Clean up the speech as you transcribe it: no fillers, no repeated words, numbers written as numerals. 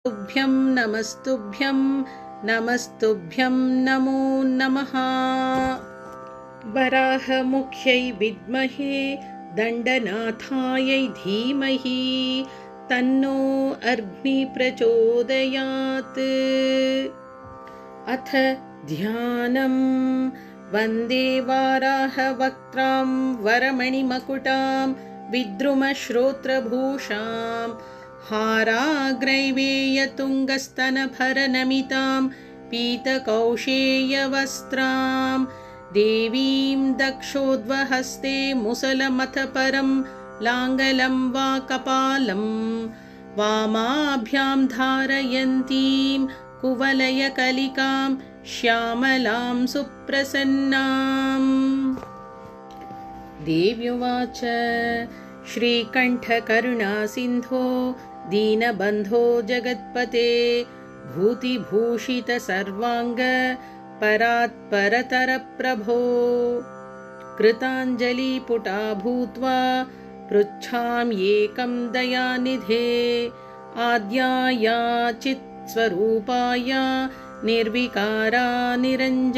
तुभ्यं नमस्तुभ्यं नमस्तुभ्यं नमो नमः। वराहमुख्यै विद्महे दण्डनाथायै धीमहि तन्नो अग्निः प्रचोदयात्। अथ ध्यानम्। वन्दे वाराहवक्त्रां वरमणिमकुटां विद्रुमश्रोत्रभूषां हाराग्रैवेयतुङ्गस्तनभरनमितां पीतकौशेयवस्त्रां देवीं दक्षोद्वहस्ते मुसलमथ परं लाङ्गलं वा कपालं वामाभ्यां धारयन्तीं कुवलयकलिकां श्यामलां सुप्रसन्नाम्। देव्युवाच श्रीकण्ठकरुणासिन्धो दीनबन्धो जगत्पते भूतिभूषितसर्वाङ्ग परात्परतरप्रभो कृताञ्जलिपुटा भूत्वा पृच्छाम्येकं दयानिधे आद्याया चित्स्वरूपाय निर्विकारा निरञ्जने